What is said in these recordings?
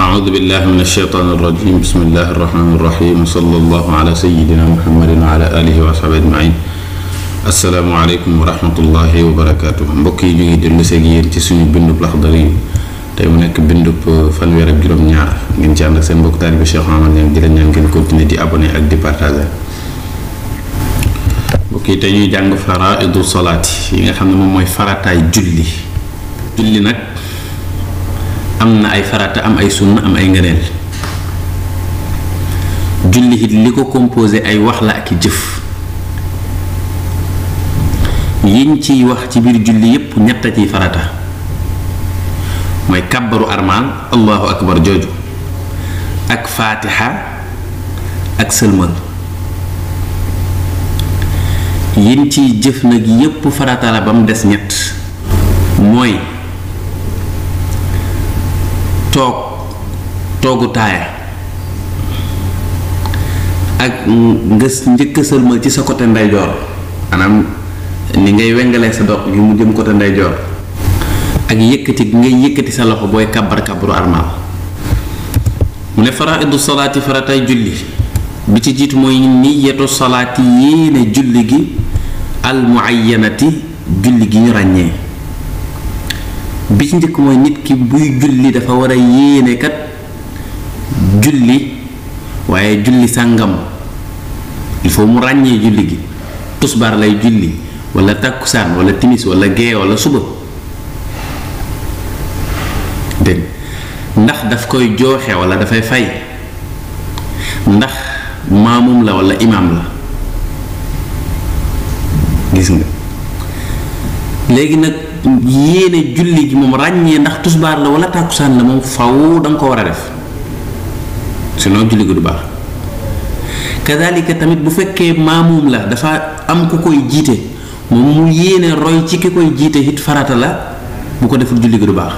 أعوذ بالله من الشيطان الرجيم بسم الله الرحمن الرحيم وصلى الله على سيدنا محمد وعلى آله وصحبه أجمعين السلام عليكم ورحمة الله وبركاته mbokk yi ñu ngi dellu seeg yéen ci suñu bindub Laxdari tey mu nekk bindub fanweer ak juróom ñaar ngeen ci ànd ak seen mbokk taalibe Cheikh Mahamad Niang di leen ñaan ngeen continuer di abonné ak di partager mbokk yi tey ñuy jàng faraidu salaati yi nga xam ne moom mooy farataay julli nag am na ay farata am ay sunna am ay ngëneel julli it li ko composé ay wax la ak jëf yiñ ciy wax ci biir julli yépp ñett ciy farata mooy kàbbaru armaan allahu akbar jooju ak faatiha ak sëlmal yiñ ciy jëf nag yépp farata la ba mu des ñett mooy toogu taaya ak nga njëkk sëlmal ci sa côté ndeyjoor maanaam ni ngay wengalee sa dox gi mu jëm côté ndeyjoor ak yëkkati ngay yëkkati sa loxo booy kàbbaru armaal mu ne faraidu salaati faratay julli bi ci jiitu mooy niyatu salaati yéene julli gi al muayyanati julli gi ñu ràññee bi ci njëkk mooy nit ki buy julli dafa war a yéene kat julli waaye julli sàngam il faut mu ràññee julli gi tusbaar lay julli wala takkusaan wala timis wala gee wala suba dégg ndax daf koy jooxe wala dafay fay ndax maamum la wala imaam la gis nga léegi nag yéene julli gi moom ràññee ndax tusbaar la wala tàkkusaan la moom faw danga ko war a def sinon julli gi du baax kadalika tamit bu fekkee maamum la dafa am ku koy jiite moom mu yéene roy ci ki koy jiite it farata la bu ko deful julli gi du baax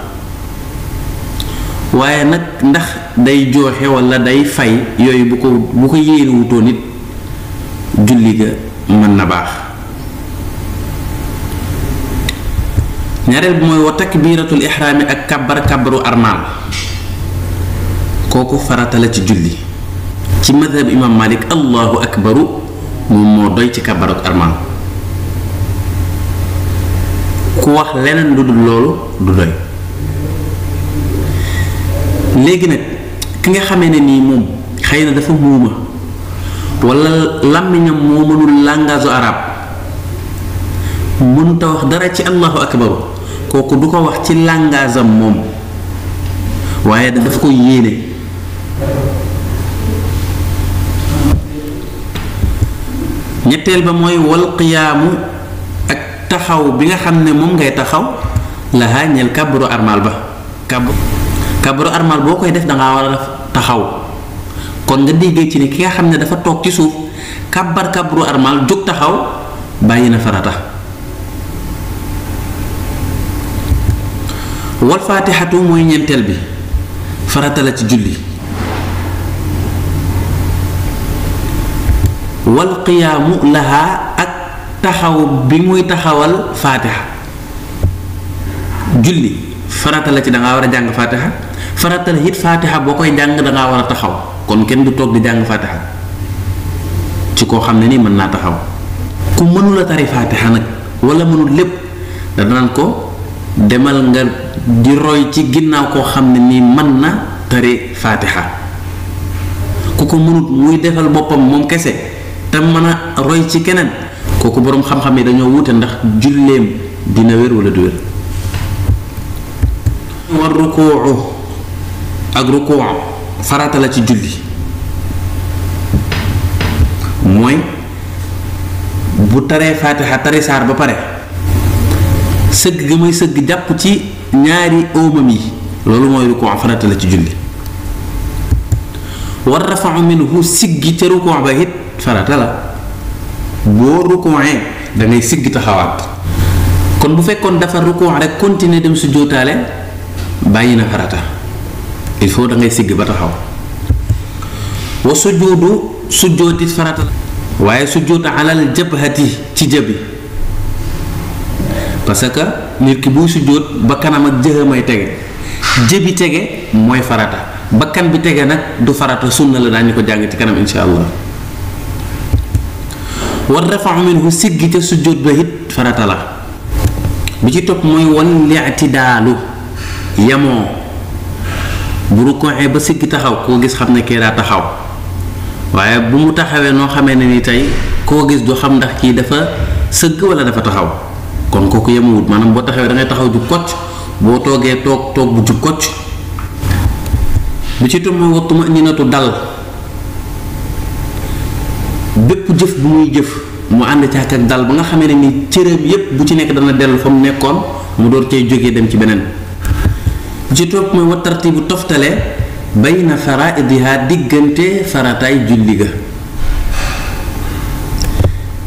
waaye nag ndax day jooxe wala day fay yooyu bu ko yéene wutoo nit julli ga mën na baax ñaareel bi mooy wa takbiratul ihraami ak kàbbaru armaal kooku farata la ci julli ci madhab imam Malik allahu akbaru moom moo doy ci kàbbaru armaal ku wax leneen lu dul loolu du doy léegi nag ki nga xamee ne nii moom xëy na dafa muuma wala làmmiñam moo mënul langage arabe mënuta wax dara ci allahu akbaru kooku du ko wax ci langage am moom waaye daf ko yéene ñetteel ba mooy wal qiyaamu ak taxaw bi nga xam ne moom ngay taxaw lahaa ñeel kàbbaru armaal ba kàbbaru armaal boo koy def dangaa war a def taxaw kon nga déggee ci ne ki nga xam ne dafa toog ci suuf kàbbaru armaal jóg taxaw bàyyi na farata wal faatixatu mooy ñeenteel bi farata la ci julli wal qiyaamu lahaa ak taxaw bi muy taxawal faatixa julli farata la ci dangaa war a jàng faatixa farata la it faatixa boo koy jàng dangaa war a taxaw kon kenn du toog di jàng faatixa ci koo xam ne ni mën naa taxaw ku mënula tari faatixa nag wala mënul lépp danaan ko demal nga di roy ci ginnaaw koo xam ne nii mën na tari faatixa ku ko mënut muy defal boppam moom kese te mën a roy ci keneen kooku boroom xam-xam yi dañoo wute ndax julleem dina wér wala du wér war rukuu ak rukuu farata la ci julli mooy bu taree faatixa tari saar ba pare sëgg ga may sëgg jàpp ci ñaari óomam yi loolu mooy rukuu farata la ci julli war rafa'u minhu siggi ca rukuu ba it farata la boo rukuuee dangay sigg taxawaat kon bu fekkoon dafa rukuu rek continuer dem su jootaale bàyyi na farata il faut dangay sigg ba taxaw wa sujjóoti farata la waaye sujjóota alal jabhati ci jëbi parce que nit ki buy sujjóot ba kanam ak jëxamay tege jëbi tege mooy farata bakkan bi tege nag du farata sunna la daañu ko jàng ci kanam insha allah. war rafa'u minhu siggi ca sujjóot ba it farata la. bi ci topp mooy wan li'tidaalu yamoo bu rukkooxee ba siggi taxaw koo gis xam ne kii daa taxaw waaye bu mu taxawee noo xamee ne ni tey koo gis du xam ndax kii dafa sëgg wala dafa taxaw kon kooku yemuwut maanaam boo taxawee da ngay taxaw ju kocc boo toogee toog bu ju kocc. bi ci topp mooy wa tuma'ninatu dal bépp jëf bu muy jëf mu ànd caak ak dal ba nga xamee ne ni cëram yépp bu ci nekk dana dellu fa mu nekkoon mu door cay jógee dem ci beneen. bi ci topp mooy wa tartibu toftale bayna faraidiha diggante farataay julli ga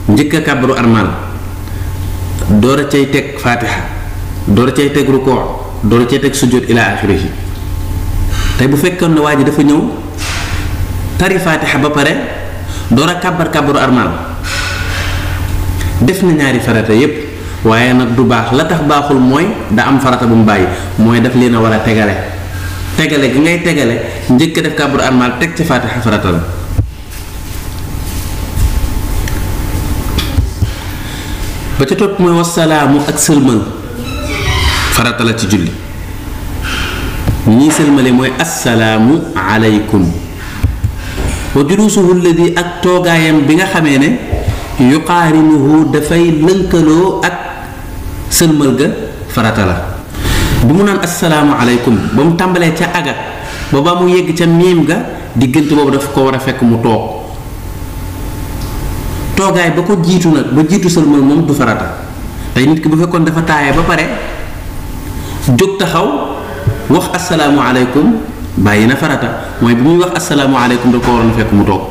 njëkk a kàbbaru armal door a cay teg faatiha door a cay teg rukoo door a cay teg sujjóot ila axirihi. tey bu fekkoon ne waa ji dafa ñëw tari faatiha ba pare door a kàbbaru armal def na ñaari farata yépp waaye nag du baax la tax baaxul mooy da am farata bu mu bàyyi mooy daf leen a war a tegale gi ngay tegale njëkk a def kàbbaru armal teg ci faatiha farata la. ba ca topp mooy wasalaamu ak sëlmal farata la ci julli ñii sëlmale mooy assalaamu aleykum wa julusuhu alladi ak toogaayam bi nga xamee ne yuqaarinuhu dafay lënkaloo ak sëlmal ga farata la. bu mu naan assalaamu aleykum ba mu tàmbalee ca aga ba ba mu yegg ca miim ga diggante boobu dafa ko war a fekk mu toog toogaay ba ko jiitu nag ba jiitu sëlmal moom du farata. tey nit ki bu fekkoon dafa taayee ba pare jóg taxaw wax assalaamu aleykum bàyyi na farata mooy bi muy wax assalaamu aleykum da ko waroon a fekk mu toog.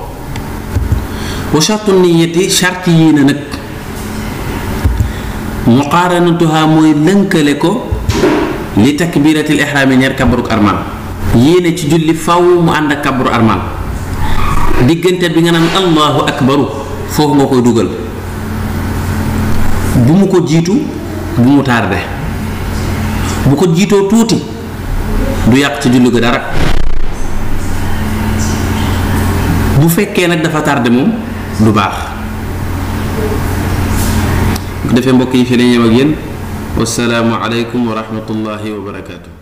wa shartu niyati charte yii na nag muqaaranatuha mooy lënkale ko li takbiratil ihraam ñeer kabaruk armal yéene ci julli faw mu ànd ak kabaru armal diggante bi nga naan allahu akbaru foofu nga koy dugal bu mu ko jiitu bu mu tardé bu ko jiitoo tuuti du yàq ci julli ga dara bu fekkee nag dafa tardé moom du baax. bu defee mbokk yi fi la ñëw ak yéen wassalaamu aleykum wa rahmatullahi wa barakaatu.